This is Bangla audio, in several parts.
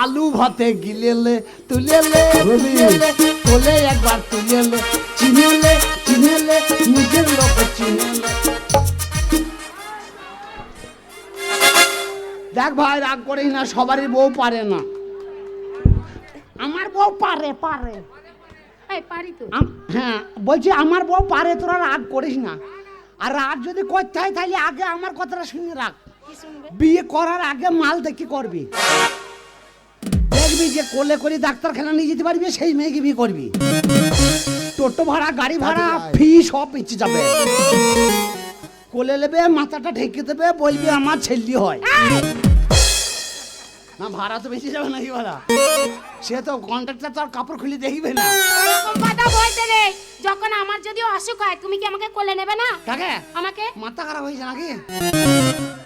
আলু ভাতে গিলেলে তুলেলে তোলে একবার তুলেলে চিনেলে চিনেলে নিজের লোক চিনেলে। দেখ ভাই রাগ করিস না, সবারই বউ পারে না। আমার বউ পারে পারে হ্যাঁ বলছি আমার বউ পারে, তোরা রাগ করিস না। আর রাগ যদি করতে হয় তাহলে আগে আমার কথাটা শুনে রাখ। বিয়ে করার আগে মাল দেখি করবি, দেখবি যে কোলে করে ডাক্তারখানা নিয়ে যেতে পারবি সেই মেয়েকে বিয়ে করবি। টোটো ভাড়া গাড়ি ভাড়া ফি সব পিছিয়ে যাবে। কোলে নেবে মাথাটা ঢেকে দেবে, বলবি আমার ছেলে হয় না। ভাড়া তো বেশি যাবে নাকি ভাড়া? সে তো কন্ট্রাক্টর তোর কাপড় খুলে দেখবে না। কথা বলতে রে, যখন আমার যদি অসুখ হয় তুমি কি আমাকে কোলে নেবে না? কাকে? আমাকে। মাথা খারাপ হয়েছে নাকি?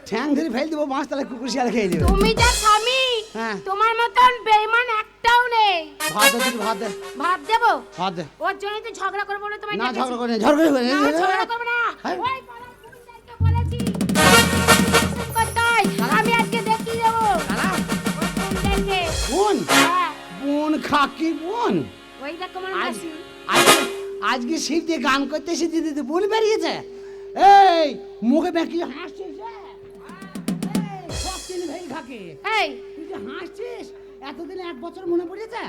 ঠ্যাং ধরে ফেল দিব, মাছ তালে কুকুর শিয়াল খেয়ে দিবে। তুমি যা স্বামী, হ্যাঁ তোমার মতন বেঈমান একটাও নেই। ভাত দে, ভাত দে। ভাত দেবো? ভাত দে। ওর জন্য তো ঝগড়া করব না তোমায়। না ঝগড়া করে না, ঝগড়া করে না, ঝগড়া করব না। ওই পাড়া কুকুরটাকে বলেছি কোথায় আমি আজকে দেখিয়ে দেব। কালা দেখে বোন, বোন খাকি বোন। ওই দেখো আমার মাসি। আজকে শিব দিয়ে গান করতে এসে দিদি বোন বেরিয়েছে। এই মুখে বেঁকি হাসছিস, সব দিন ভাই খাকে। এই তুই যে হাসছিস, এতদিন এক বছর মনে পড়েছে?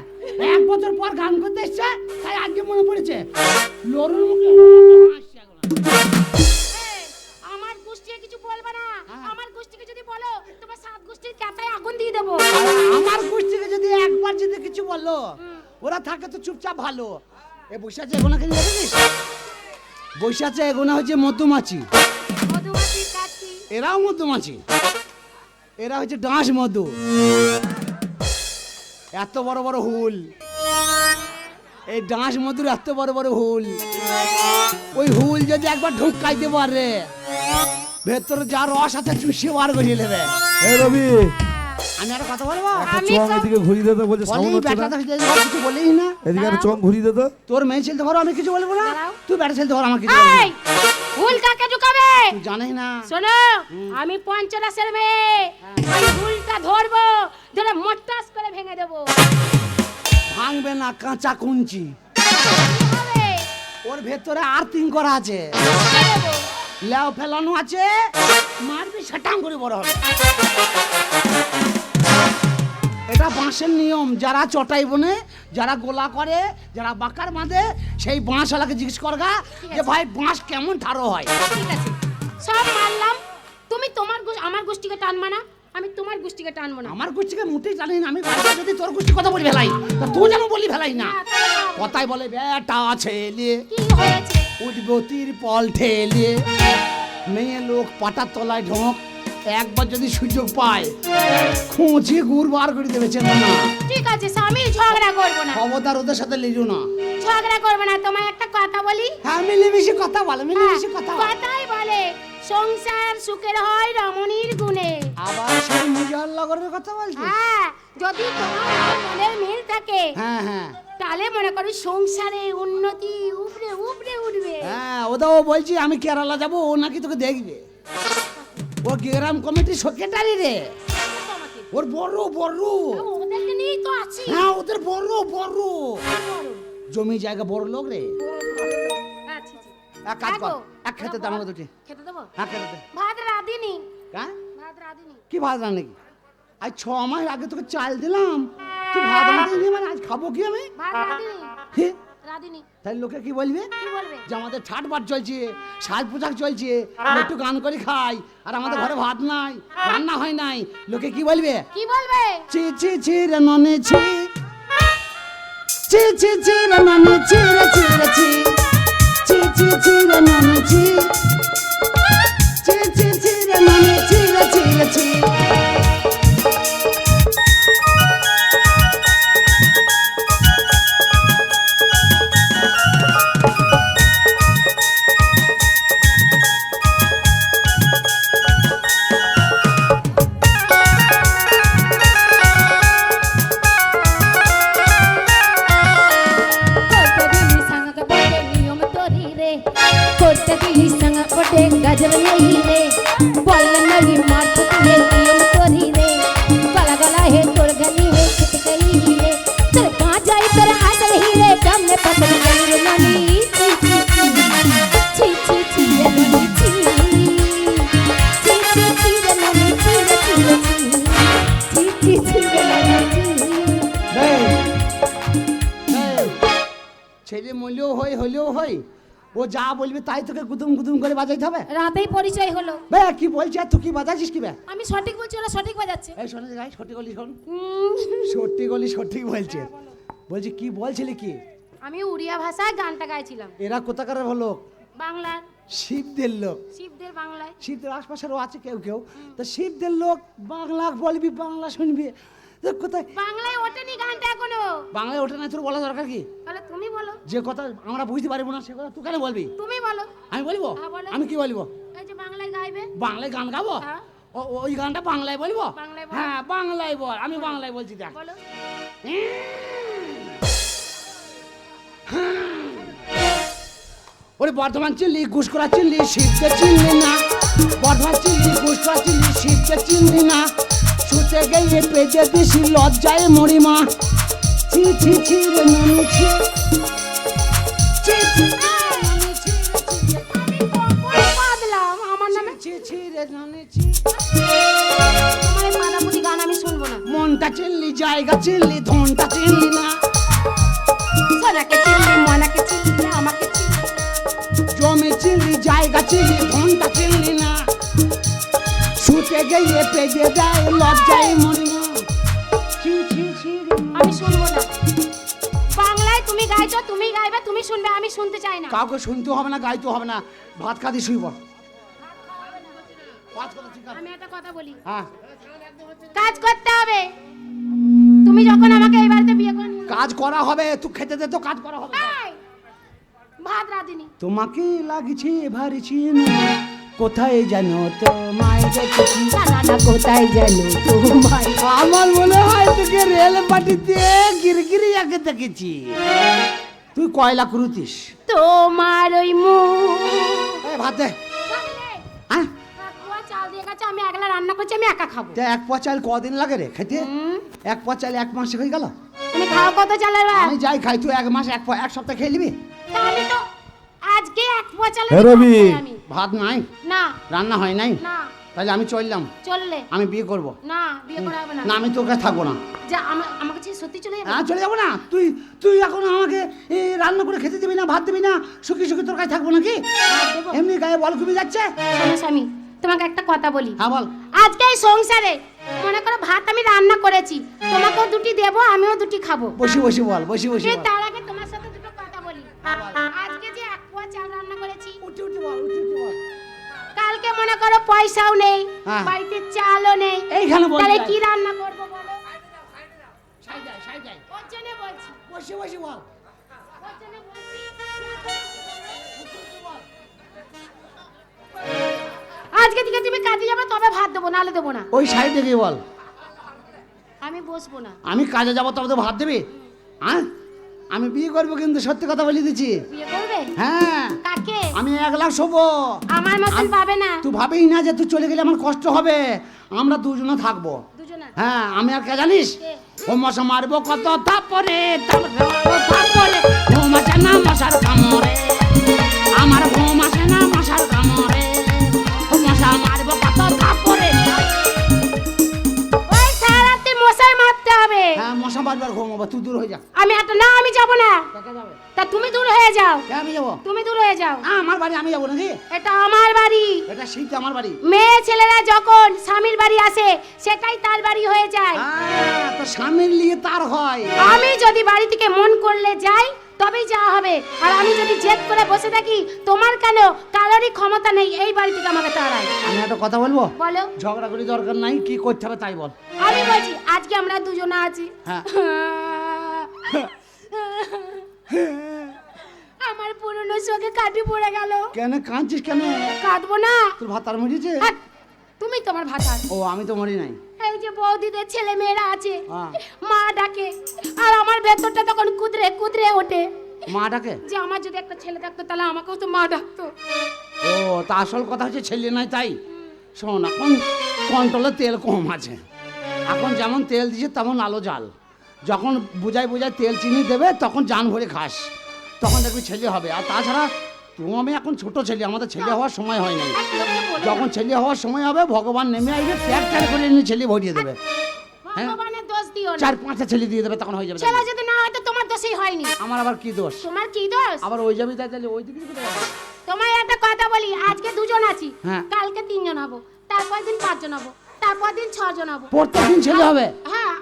এক বছর পর গান করতে এসছে তাই আজকে মনে পড়েছে। লরুর মুখে হাসছে এখন। আমার গোষ্ঠীকে কিছু বলবে না। আমার গোষ্ঠীকে যদি বলো তোমার সাত গোষ্ঠীর কাঁটায় আগুন দিয়ে দেবো। আমার গোষ্ঠীকে যদি একবার যদি কিছু বললো, ওরা থাকে তো চুপচাপ ভালো। এ বসে আছে এগোনা খেলে দেখেছিস? বসে আছে এগোনা হচ্ছে মধুমাছি। মধুমাছির কাজ কি? এরাও মধুমাছি, এরা হচ্ছে ডাঁশ মধু। এত বড় বড় হুল, এই ডাঁশ মধুর এত বড় বড় হুল। ওই হুল যদি একবার ঢুকাইতে পারে, ভেতরে যা রস আছে চুষিয়ে বার করে নেবে। এই রবি, আমি আর কথা বলবো? চং এদিকে ঘুরিয়ে দে তো, বলছে সাউন্ড হচ্ছে না। কিছু বলিস না। এদিকে আর চং ঘুরিয়ে দে তো। তোর মেয়ে ছেলে ধরো, আমি কিছু বলবো না। তুই ব্যাটা ছেলে ধরো, আমার কিছু এই হুল কাকে ঢুকাবে? তুই জানিস না। শোনো, আমি পঞ্চরাসের মেয়ে। আমি হুলটা ধরবো, ধরে মোট্টাস করে ভেঙে দেবো। ভাঙবে না, কাঁচা কুঞ্চি। হবে ওর ভেতরে আর্থিং করা আছে, লেও ফেলানো আছে, মারবি সেটাং করে বড় হবে। এটা বাঁশের নিয়ম। যারা চটাই বনে, যারা গোলা করে, যারা বাঁকার বাঁধে, সেই বাঁশওয়ালাকে জিজ্ঞেস করগা যে ভাই বাঁশ কেমন ধারো হয়। ঠিক আছে, সব মানলাম। তুমি তোমার আমার গোষ্ঠীকে টানবা না, আমি তোমার গোষ্ঠীকে টানবো না। আমার গোষ্ঠীকে মুটেই জানি না। আমি বাড়িতে যদি তোর গোষ্ঠী কথা বলি ফেলাই, তা তুই যেন বলি ফেলাই না। কথাই বলে বেটা ছেলে কি হয়েছে? উঠবতির পল ঠেলে, মেয়ে লোক পাটার তলায় ঢোক, একবার যদি সুযোগ পায় খুঁজে গুড় বার করে দেবে। চেন না? ঠিক আছে স্বামী, ঝগড়া করবো না। খবরদার ওদের সাথে লিজু না। ঝগড়া করবো না। তোমায় একটা কথা বলি। হ্যাঁ মিলেমিশে কথা বলে, মিলেমিশে কথা বলে। কথাই বলে সংসার সুখের হয় রমণীর গুণে। আবার সেই মুজার লগরের কথা বলছিস? হ্যাঁ, যদি তোমার আমার মনের মিল থাকে, হ্যাঁ হ্যাঁ তাহলে মনে করো সংসারে উন্নতি উপরে উপরে উঠবে। হ্যাঁ, ওটাও বলছি আমি কেরালা যাবো, ও নাকি তোকে দেখবে। ও গ্রাম কমিটির সেক্রেটারি রে, ওর বড় বড়। ওদেরকে নিয়েই তো আছি। হ্যাঁ ওদের বড় বড় জমি জায়গা, বড় লোক রে। আচ্ছা, এক কাজ কর, এক খেতে দাম দুটি। খেতে দেবো? হ্যাঁ খেতে দে। ভাত রাঁধিনি। হ্যাঁ ভাত রাঁধিনি। কি ভাত রান্না নাকি? আজ 6 মাস আগে তোকে চাল দিলাম, তুই ভাত রাঁধিনি, মানে আজ খাবো কি আমি? ভাত রাঁধিনি। হে, রাঁধিনি। তাই লোকে কি বলবে? কি বলবে? যে আমাদের ঠাট বাট চলছে, সাজ পোশাক চলছে, আমরা একটু গান করে খাই, আর আমাদের ঘরে ভাত নাই, রান্না হয় নাই। লোকে কি বলবে? কি বলবে? চি চি চি রে ননে ছি, চি চি চি রে ননে ছি রে ছি রে ছি, চি চি চি রে ননে ছি, চি চি চি রে ননে ছি রে ছি রে ছি। नजर नहीं रे बोल नहीं मार तुझे नियम तोरी रे गला गला है तोड़ गली है छिट गई रे तेरे कहाँ जाई तेरे आसल ही रे कम में पकड़ गई रे नानी छी छी छी छी छी रे नानी छी छी छी छी रे नानी छी रे छी रे छी छी छी रे नानी छी ছেলে মূল্যও হলেও হয় ও যা বলবে তাই তোকে গুদুম গুদুম করে বাজাইতে হবে। রাতেই পরিচয় হলো বে কি বলছিস তুই কি বাজাচ্ছিস কি বে? আমি সঠিক বলছি ওরা সঠিক বাজাচ্ছে এই শোন গাই সঠিক গলি শোন সঠিক বলছে বলছি কি বলছিলি কি? আমি উড়িয়া ভাষায় গানটা গাইছিলাম। এরা কোথাকার হলো? বাংলার শিবদের লোক। শিবদের বাংলায় শিবদের আশপাশেরও আছে কেউ কেউ তা শিবদের লোক বাংলা বলবি বাংলা শুনবি তো কোথায় বাংলায় ওঠেনি গানটা এখনো। বাংলায় ওঠে না তোর বলা দরকার কি? তাহলে তুমি বলো। যে কথা আমরা বুঝতে পারবো না সে কথা তুই কেন বলবি? তুমি বলো। আমি বলবো? হ্যাঁ, বলো। আমি কি বলবো? এই যে বাংলায় গাইবে। বাংলায় গান গাবো? হ্যাঁ। ওই গানটা বাংলায় বলবো? বাংলায় বল। হ্যাঁ বাংলায় বল। আমি বাংলায় বলছি দেখ। বলো। ওরে বর্ধমান চিল্লি ঘুষকরা চিল্লি শিবকে চিনলি না বর্ধমান চিল্লি ঘুষকরা চিল্লি শিবকে চিনলি না ছুটে গিয়ে পেজে দিছি লজ্জায় মরিমা ছি ছি ছি রে নানি ছি ছি ছি নানি ছি আমি কখন পাদলাম আমার নামে? ছি ছি রে নানি ছি তোমার এই পাদাপুরি গান আমি শুনবো না। মনটা চিনলি জায়গা চিনলি ধনটা চিনলি না সোনাকে চিনলি মনাকে চিনলি আমাকে চিনলি জমি চিনলি জায়গা চিনলি ধনটা চিনলি না ছুটে গিয়ে পেজে দেয় লজ্জায় মরিমা ছি ছি ছি রে আমি শুনবো না। বাংলায় তুমি গাইছো তুমি গাইবে তুমি শুনবে আমি শুনতে চাই না। কাউকে শুনতে হবে না গাইতে হবে না ভাত খাদি শুইব আমি একটা কথা বলি হ্যাঁ কাজ করতে হবে। তুমি যখন আমাকে এই বাড়িতে বিয়ে করে নিয়ে এলে- কাজ করা হবে তুই খেতে দে তো কাজ করা হবে এই, ভাত রাঁধিনি। তোমাকে লাগছে ভারী চিনা কোথায় জানো তো মায়ের দেখেছি না না না কোথায় জানো তোমায় আমার মনে হয় তোকে রেল পাটিতে গিরগিরি আগে দেখেছি তুই কয়লা কুরুতিস তোমার ওই মুখ এই ভাত দে হ্যাঁ কাকুয়া চাল দিয়ে গেছে আমি একলা রান্না করছি আমি একা খাবো। তা এক পোয়া চাল কদিন লাগে রে খেতে এক পোয়া চাল এক মাসে হয়ে গেল তুমি খাও কত চালের ভাত? আমি যাই খাই তুই এক মাস এক সপ্তাহ খেয়ে নিবি তা আমি তো আজকে এক পোয়া চালের এ ভাত রবি। খাই আমি। ভাত নাই না রান্না হয় নাই না তাহলে আমি চললাম চললে আমি বিয়ে করব না বিয়ে করা হবে না। না আমি তোর কাছে থাকবো না যা আমাকে ছেড়ে সত্যি চলে যাবে? হ্যাঁ চলে যাবো না তুই এখন আমাকে রান্না করে খেতে দিবি না ভাত দিবি না শুকি শুকি তোর কাছে থাকবো নাকি ভাত দেবো? এমনি গায়ে বল কমে যাচ্ছে শোনো স্বামী তোমাকে একটা কথা বলি হ্যাঁ বল আজকে এই সংসারে মনে করো ভাত আমি রান্না করেছি তোমাকেও দুটি দেবো আমিও দুটি খাবো বসি বসি বল বসি বসি কিন্তু বল তার আগে তোমার সাথে দুটো কথা বলি আজকে যে এক পোয়া চাল রান্না করেছি উঠে উঠে বল উঠে উঠে বল কালকে মনে করো পয়সাও নেই হ্যাঁ। বাড়িতে চালও নেই এইখানে বল তাহলে কি রান্না করবো বলো সাই যাই ওর জন্য বলছি বসি বসি বল ওর জন্য বলছি আজকে থেকে তুমি কাজে যাবে তবে ভাত দেবো নাহলে দেবো না ওই সাইডে গিয়ে বল আমি বসবো না আমি কাজে যাবো তবে তো ভাত দেবে হ্যাঁ আমি বিয়ে করবো কিন্তু সত্যি কথা বলে দিচ্ছি বিয়ে করবে হ্যাঁ কাকে আমি 1 লাখ শোবো আমার মতন পাবে না তুই ভাবেই না যে তুই চলে গেলে আমার কষ্ট হবে আমরা দুজনে থাকবো দুজনা হ্যাঁ আমি আর কে জানিস কে? ও মশা মারবো কত থাপরে থাপরে ঘুম আসে না মশার কামড়ে আমার ঘুম আসে না মশার কামড়ে ও মশা মারবো কত থাপরে ওই সারাতে মশাই মারতে হবে হ্যাঁ মশা মারবার ঘুম হবে তুই দূর হয়ে যা আমি একটা না আমি যাব না কাকে যাবে তা তুমি দূর হয়ে যাও কে আমি যাবো তুমি দূর হয়ে যাও আমার বাড়ি আমি যাবো নাকি এটা আমার বাড়ি এটা শীত আমার বাড়ি মেয়ে ছেলেরা যখন স্বামীর বাড়ি আসে সেটাই তার বাড়ি হয়ে যায় তো স্বামীর লিয়ে তার হয় আমি যদি বাড়ি থেকে মন করলে যাই তবেই যাওয়া হবে আর আমি যদি জেদ করে বসে থাকি তোমার কেন কারোরই ক্ষমতা নেই এই বাড়ি থেকে আমাকে তাড়ায় আমি একটা কথা বলবো বলো ঝগড়া করি দরকার নাই কি করতে হবে তাই বল আমি বলছি আজকে আমরা দুজনে আছি হ্যাঁ। আমার পুরনো চোখে কাটি পড়ে গেল কেন কাঁদছিস কেন কাঁদবো না তোর ভাতার মরিছে হ্যাঁ, তুমি তোমার ভাতার ও আমি তো মরি নাই এই যে বৌদিদের ছেলে মেয়েরা আছে হ্যাঁ। মা ডাকে আর আমার ভেতরটা তখন কুদরে কুদরে ওঠে মা ডাকে? যে আমার যদি একটা ছেলে থাকতো তাহলে আমাকেও তো মা ডাকতো। ও তা আসল কথা হচ্ছে ছেলে নাই তাই। শোন, এখন কন্ট্রোলে তেল কম আছে, এখন যেমন তেল দিছে তেমন আলো জাল। যখন বুঝাই তেল চিনি দেবে তখন জান ভরে খাস, তখন দেখবি ছেলে হবে। আর তাছাড়া তুমি আমি এখন ছোট ছেলে, আমাদের ছেলে হওয়ার সময় হয় নাই। যখন ছেলে হওয়ার সময় হবে ভগবান নেমে আসবে, ট্র্যাক্টর করে নিয়ে ছেলে ভরিয়ে দেবে। ভগবানের দোষ দিও না। 4-5টা ছেলে দিয়ে দেবে, তখন হয়ে যাবে। ছেলে যদি না হয় তো তোমার দোষই হয়নি। আমার আবার কি দোষ? তোমার কি দোষ? আবার ওই যাবি তাহলে ওই দিকে কোথায় যাবো? তোমায় একটা কথা বলি, আজকে 2 জন আছি, হ্যাঁ। কালকে 3 জন হবো, তারপর দিন 5 জন হবো, তারপর দিন 6 জন হবো। প্রত্যেকদিন ছেলে হবে? হ্যাঁ,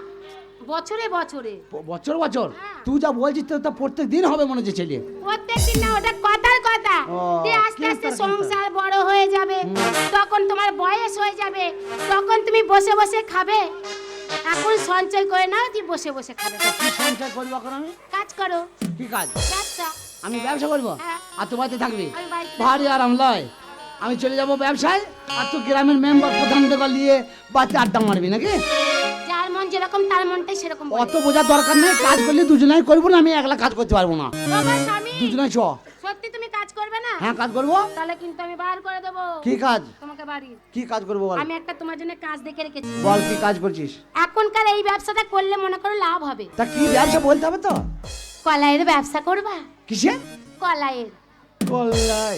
বছরে বছরে। বছর বছর? হ্যাঁ। তুই যা বলছিস তো প্রত্যেক দিন হবে মনে হচ্ছে ছেলে। প্রত্যেকদিন না, ওটা কথার কথা। ও, যে আস্তে আস্তে কিন্তু সংসার বড় হয়ে যাবে, তখন তোমার বয়স হয়ে যাবে, তখন তুমি বসে বসে খাবে। এখন সঞ্চয় করে নাও, তুই বসে বসে খাবে। কি সঞ্চয় করবো এখন আমি? কাজ করো। কি কাজ? ব্যবসা। আমি ব্যবসা করবো? হ্যাঁ। আর তুই বাড়িতে থাকবি? আমি বাড়িতে ভারী আরাম লয়। আমি চলে যাবো ব্যবসায়, আর তুই গ্রামের মেম্বার প্রধান থেকে নিয়ে বাড়িতে আড্ডা মারবি নাকি? যার মন যেরকম তার মনটাই সেরকম বলে। অত বোঝার দরকার নেই, কাজ করলে দুজনাই করবো না, আমি একলা কাজ করতে পারবো না। বাবা স্বামী, দুজনাই চ। সত্যি তুমি কাজ করবে না? হ্যাঁ কাজ করবো। তাহলে কিন্তু আমি বার করে দেবো কি কাজ? তোমাকে বাড়ি। কি কাজ করবো বল? আমি একটা তোমার জন্য কাজ দেখে রেখেছি। বল কি কাজ করছিস? এখনকার এই ব্যবসাটা করলে মনে করো লাভ হবে। তা কি ব্যবসা বলতে হবে তো? কলাইয়ের ব্যবসা করবা? কিসের? কলাইয়ের। কল্লাই?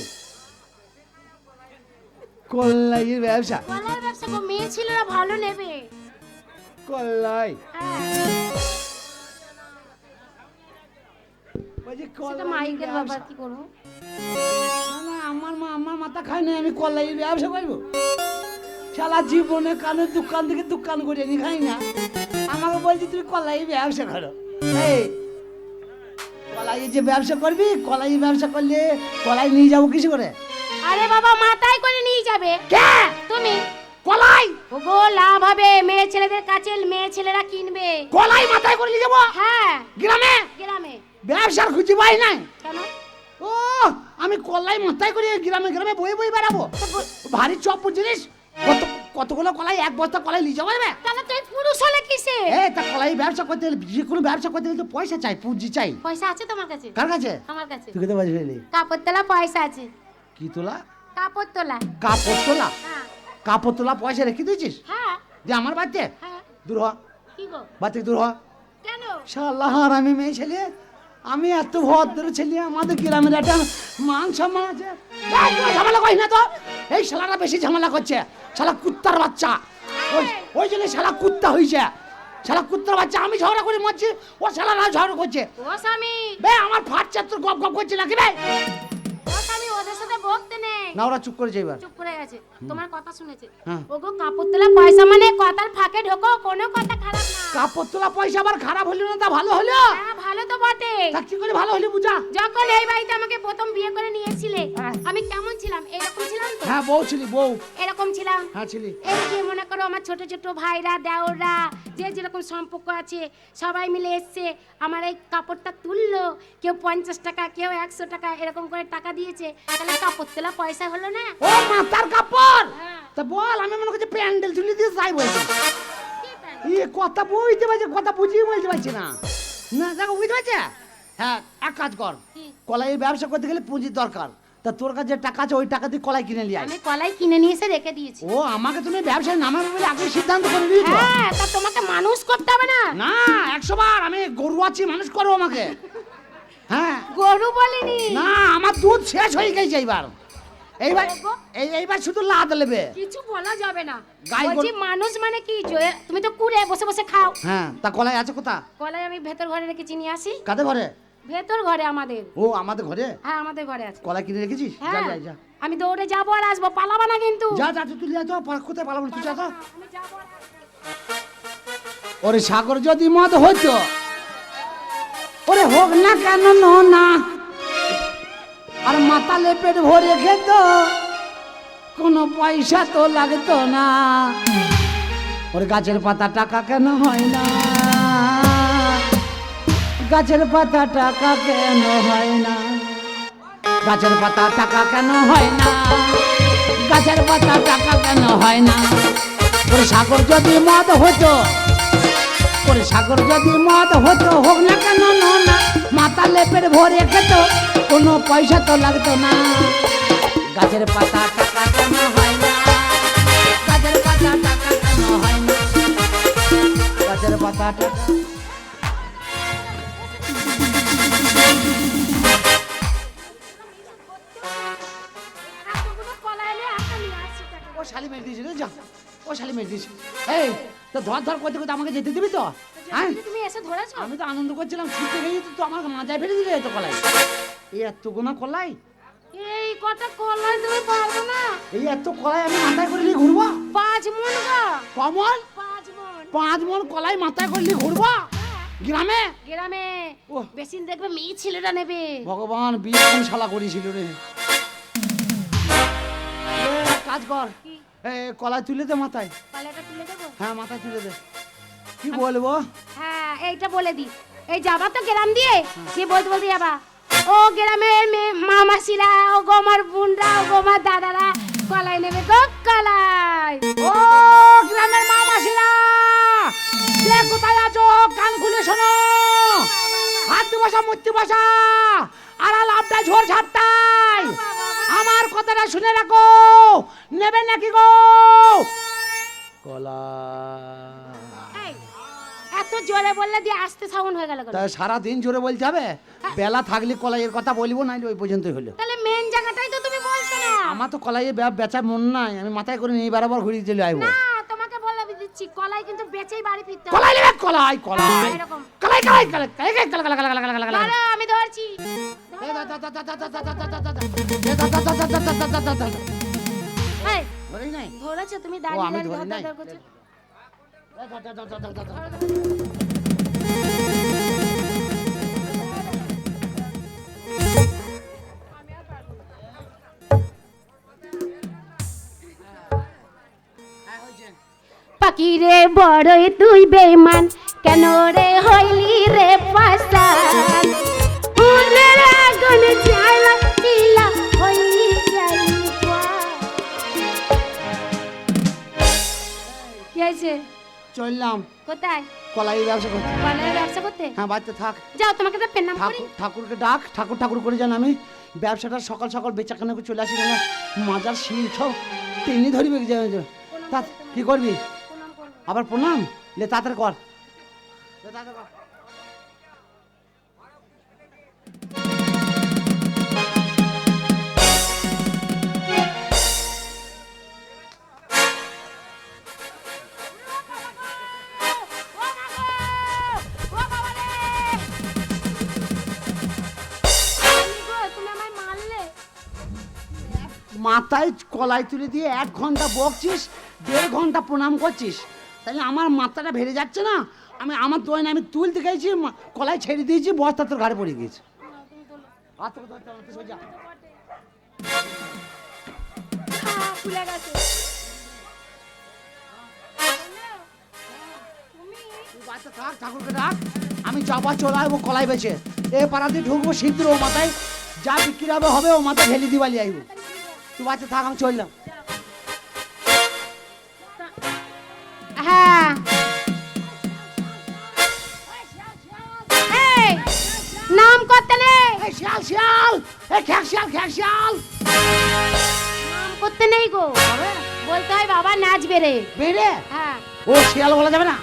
কল্লাইয়ের ব্যবসা? কলাইয়ের ব্যবসা গো, মেয়ে ছেলেরা ভালো নেবে। কল্লাই? হ্যাঁ, বলছি সেটা কল্লাইয়ের মাইকের ব্যবসা? ব্যাপার, কি করবো? না, না, আমার মাথা খায় না, আমি কল্লাইয়ের ব্যবসা করবো? সারা জীবনে কানের দোকান থেকে দোকান করে নি খাই না, আমাকে বলছি তুমি কল্লাইয়ের ব্যবসা করো। এই কলাইয়ের যে ব্যবসা করবি, কলাইয়ের ব্যবসা করলে কলাই নিয়ে যাবো কিছু করে? আরে বাবা, মাথায় করে নিয়ে যাবে। কে? তুমি। কলাই? ওগো লাভ হবে, মেয়ে ছেলেদের কাছে মেয়ে ছেলেরা কিনবে। কলাই মাথায় করে নিয়ে যাবো? হ্যাঁ, গ্রামে? গ্রামে। ব্যবসার খুঁজে পাই নাই। কেন? ও, আমি কলাই মাথায় করে গ্রামে গ্রামে বয়ে বয়ে বেড়াবো? ভারী চপ্পু জিনিস। কতগুলো কলাই, 1 বস্তা কলাই নিয়ে যাবো? তাহলে তুই পুরুষ হলে কিসে? এই তা কলাই ব্যবসা করতে গেলে, যে কোনো ব্যবসা করতে গেলে তো পয়সা চাই, পুঁজি চাই। পয়সা আছে তোমার কাছে? কার কাছে? আমার কাছে। তুই কোথায় বলছিলি? কাপড় তোলা পয়সা আছে। কি তোলা? কাপড় তোলা। কাপড় তোলা? হ্যাঁ। কাপড় তোলা পয়সা রেখে দিয়েছিস? হ্যাঁ। যে আমার বাড়িতে? হ্যাঁ। দূর হ, কি গো? বাড়ি থেকে দূর হ। কেন? শালা হারামি মেয়ে ছেলে, আমি এত ভদ্র ছেলে, আমাদের গ্রামের একটা মান সম্মান আছে। এই, তুই ঝামেলা করিস না তো। এই শালাটা বেশি ঝামেলা করছে, শালা কুত্তার বাচ্চা। ওই জন্য শালা কুত্তা হয়েছে, শালা কুত্তার বাচ্চা। আমি ঝগড়া করে মরছি, ও শালা না ঝগড়া করছে। ও স্বামী, বে আমার ফাটছে, তোর গপ গপ করছে নাকি বে? ও স্বামী, ওদের সাথে বকতে নেই। না ওরা চুপ করেছে এবার। চুপ করে গেছে, তোমার কথা শুনেছে। হ্যাঁ। ওগো কাপড় তোলা পয়সা মানে কথার ফাঁকে ঢোকো, কোনো কথা খারাপ না। কাপড় তোলা পয়সা আবার খারাপ হলো না তা ভালো হলো? হ্যাঁ, ভালো তো বটে। তা কি করে ভালো হলো বুঝা? যখন এই বাড়িতে আমাকে প্রথম বিয়ে করে নিয়েছিলে, আমি কেমন ছিলাম? এরকম ছিলাম তো? হ্যাঁ বউ ছিলি, বউ। এরকম ছিলাম। হ্যাঁ ছিলি। এই যে মনে করো আমার ছোট ছোট ভাইরা, দেওররা, যে যেরকম সম্পর্ক আছে সবাই মিলে এসছে, আমার এই কাপড়টা তুললো, কেউ 50 টাকা, কেউ 100 টাকা, এরকম করে টাকা দিয়েছে। তাহলে কাপড় তোলা পয়সা হলো না? ও মাথার কাপড়? হ্যাঁ। তা বল, আমি মনে করছি প্যান্ডেল তুলে দিয়ে যাই বলছি। কি প্যান্ট? এই কথা বুঝতে পারছি, কথা বুঝিয়ে বলতে পারছি না। না দেখো বুঝতে পারছে? হ্যাঁ, এক কাজ কর, কি? কলাইয়ের ব্যবসা করতে গেলে পুঁজির দরকার। তা তোর কাছে যে টাকা আছে ওই টাকা দিয়ে কলাই কিনে নিয়ে আয়। আমি কলাই কিনে নিয়ে এসে রেখে দিয়েছি। ও আমাকে তুমি ব্যবসায় নামাবে বলে আগে সিদ্ধান্ত করে নিয়েছো? হ্যাঁ, তা তোমাকে মানুষ করতে হবে না? না, 100 বার আমি গরু আছি, মানুষ করো আমাকে। হ্যাঁ গরু বলিনি। না, আমার দুধ শেষ হয়ে গেছে এইবার। এইবার এইবার শুধু লাদ নেবে। কিছু বলা যাবে না। গাই বলছি মানুষ মানে কি? তুমি তো কুড়ে বসে বসে খাও। হ্যাঁ, তা কলাই আছে কোথা? কলাই আমি ভেতর ঘরে রেখেছি, নিয়ে আসি। কাদের ঘরে? ভেতর ঘরে আমাদের। ও আমাদের ঘরে? হ্যাঁ, আমাদের ঘরে আছে। কলাই কিনে রেখেছিস? যা হ্যাঁ, যা যা আমি দৌড়ে যাবো আর আসবো, পালাবা না কিন্তু। যা যা, তুই তুলে যা, কোথায় পালাবো তুই? যা যা। আমি যাবো আর আসবো। ওরে সাগর যদি মদ হইতো, ওরে হোক না কেন না, আর মাতালে পেট ভরে খেত, কোনো পয়সা তো লাগতো না। ওরে গাছের পাতা টাকা কেন হয় না, গাছের পাতা টাকা কেন হয় না, গাছের পাতা টাকা কেন হয় না, গাছের পাতা টাকা কেন হয় না। ওরে সাগর যদি মদ হতো, ওরে সাগর যদি মদ হতো, হোক না কেন না, মাথা লেপের ভরে খেত কোনো পয়সা তো লাগতো না গাছের পাতা টাকা কেন হয় না গাছের পাতা টাকা কেন হয় না গাছের পাতা টাকা ও শালি মেরে দিয়েছিল যা ও শালি মেরে দিয়েছিল এই তো ধর ধর করতে করতে আমাকে যেতে দিবি তো হ্যাঁ তুমি এসে ধরেছো? আমি তো আনন্দ করছিলাম ছুটে গেছি তো আমার মাজায় ফেলে দিলে তো কলাই এই এত গোনা কলাই এই কটা কলাই তুমি পারবে না? এই এত কলাই আমি মাথায় করে নিয়ে ঘুরবো 5 মণ গো। কমল 5 মণ। 5 মণ কলাই মাথায় করে নিয়ে ঘুরবো গ্রামে গ্রামে ওহ। বেশিন দেখবে মেয়ে ছেলেটা নেবে। ভগবান বিয়ে কোন শালা করেছিল রে এ, কাজ কর কি? এ কলাই তুলে দে মাথায় কলাইটা তুলে দেবো? হ্যাঁ মাথায় তুলে দে কি বলবো হ্যাঁ এইটা বলে দি। এই যাবা তো গ্রাম দিয়ে দিয়ে বলতে বলতে যাবা ও গ্রামের মামাসিরা ও গো আমার বোনরা ও গো আমার দাদারা কলাই নেবে গো কলাই। ও গ্রামের মা মাসিরা কে কোথায় আছো কান খুলে শোনো হাত বসা মুক্তি বসা আড়াল আপটা ঝোর ঝাপটাই আমার কথাটা শুনে রাখো নেবে নাকি গো কলা এই, এত জোরে বললে দিয়ে আসতে সাউন্ড হয়ে গেল কেন? তাই সারাদিন জোরে বলতে হবে বেলা থাকলে কলাইয়ের কথা বলবো নাইলে ওই পর্যন্তই হলো তাহলে মেন জায়গাটাই তো তুমি বলছো না। আমার তো কলাইয়ে বেচা মন নাই আমি মাথায় করে নিয়ে বরাবর ঘুরিয়ে চলে আইবো না তোমাকে বলে দিচ্ছি কলাই কিন্তু বেচেই বাড়ি ফিরতে হবে। কলাই নেবে কলাই কলাই এরকম। কলাই কলাই কলাই কলাই কলাই কলাই কলাই কলাই কলাই দাঁড়া, আমি ধরছি। এই, ধরেই নাই ধরেছো তুমি ও, দাঁড়িয়ে আমি দাঁড়িয়ে ধরি নাই। ধর করছো। পাখি রে বড়ই তুই বেঈমান কেন রে হইলি রে পাশান ফুলের আগুন জ্বালা দিলা হইলি জালি কি হয়েছে? চললাম কোথায়? কলাই ব্যবসা করতে কলাইয়ের ব্যবসা করতে? হ্যাঁ বাড়িতে থাক যাও তোমাকে একটা পেন নাম করি। ঠাকুরকে ডাক ঠাকুর ঠাকুর করে যান আমি ব্যবসাটা সকাল সকাল বেচাকেনা করে চলে আসি না মাজার শিল সব টেনে ধরবি তা কি করবি প্রণাম করবো। আবার প্রণাম লে তাড়াতাড়ি কর লে তাড়াতাড়ি কর। তুমি আমায় মারলে। মাথায় কলাই তুলে দিয়ে 1 ঘন্টা বকছিস 1.5 ঘন্টা প্রণাম করছিস তাই আমার মাথাটা ভেড়ে যাচ্ছে না আমার দোয় না আমি তুলতে গেছি কলাই ছেড়ে দিয়েছি বস্তা তোর ঘাড়ে পড়ে গেছে হাত থেকে ধরতে হবে না, তুই সোজা। খুলে গেছে। তুই বাচ্চা থাক ঠাকুরকে ডাক আমি চাপা চলে আসবো কলাই বেছে এ পাড়াতে ঢুকবো শীঘ্র ও মাথায় যা বিক্রি হবে হবে ও মাথায় ঢেলে দিবালি আইবো তুই বাচ্চা থাক আমি চললাম হ্যাঁ এই নাম করতে নেই এই শিয়াল শিয়াল এই খ্যাক শিয়াল নাম করতে নেই গো বলতে হয় বাবা নাচবে রে বেড়ে হ্যাঁ ও শিয়াল বলা যাবে না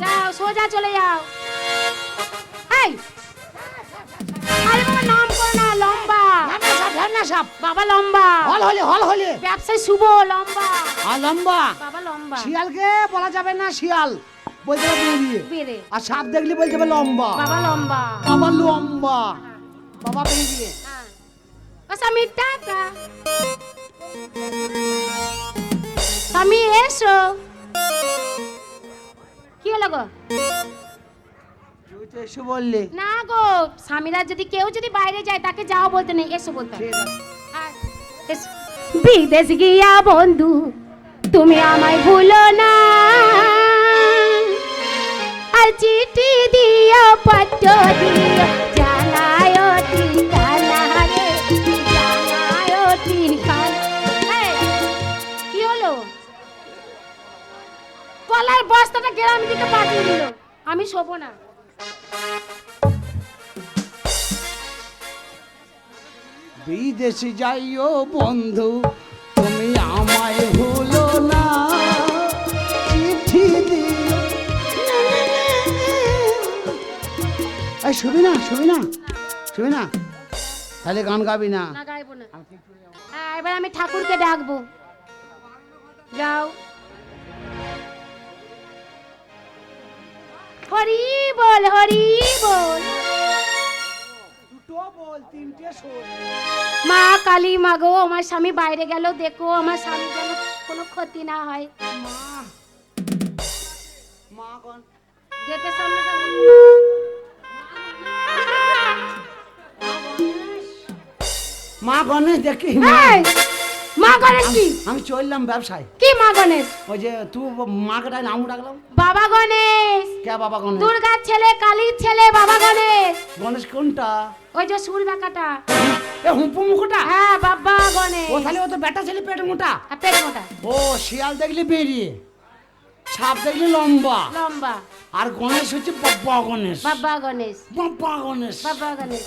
যাও সোজা চলে যাও এই আরে বাবা নাম করো না লম্বা ঢ্যামনা সাপ বাবা লম্বা হল হলে ব্যবসায় শুভ লম্বা আর লম্বা বাবা লম্বা শিয়ালকে বলা যাবে না শিয়াল বলতে হবে বেরিয়ে বেরে আর সাপ দেখলে বলতে হবে লম্বা বাবা লম্বা বাবা লম্বা বাবা বেরিয়ে হ্যাঁ ও স্বামী টাটা স্বামী এসো কি হলো গো তুই তো এসে বললি না গো স্বামীরা যদি কেউ যদি বাইরে যায় তাকে যাও বলতে নেই এসো বলতে হয়। ঠিক আছে আর এসো। বিদেশ গিয়া বন্ধু তুমি আমায় ভুলো না আর চিঠি দিও পত্র দিও জানায় ঠিকানা রে জানায় ঠিকানা এই, কি হলো কলার বস্তাটা গ্রামের দিকে পাঠিয়ে দিল আমি শোবো না বিদেশে যাইও বন্ধু তুমি আমায় ভুলো না, চিঠি দিও। এই শুবি না, শুবি না, শুবি না, তাহলে গান গাবি না। না গাইবো না। হ্যাঁ, এবার আমি ঠাকুরকে ডাকবো। যাও। হরি বল, হরি বল। দুটো বল, তিনটে শোন। মা কালী, মা গো, আমার স্বামী বাইরে গেল, দেখো আমার স্বামী যেন কোনো ক্ষতি না হয়। মা কোন? গেটের সামনে মা গণেশ দেখি। এই, মা গণেশ কি? আমি চললাম ব্যবসায়। কি মা গণেশ? ওই যে তুই মাকে ডাক, নাম ডাকলাম। বাবা গণেশ। কে বাবা গণেশ? দুর্গার ছেলে, কালীর ছেলে, বাবা গণেশ। গণেশ কোনটা? ওই যে সুর বাঁকাটা। এ হুম্পু মুখটা? হ্যাঁ, বাবা গণেশ। ও তাহলে ও তো বেটা ছেলে, পেট মোটা। আর পেট মোটা। ও শিয়াল দেখলি বেরিয়ে, সাপ দেখলি লম্বা, লম্বা। আর গণেশ হচ্ছে বাবা গণেশ। বাবা গণেশ। বাবা গণেশ। বাবা গণেশ।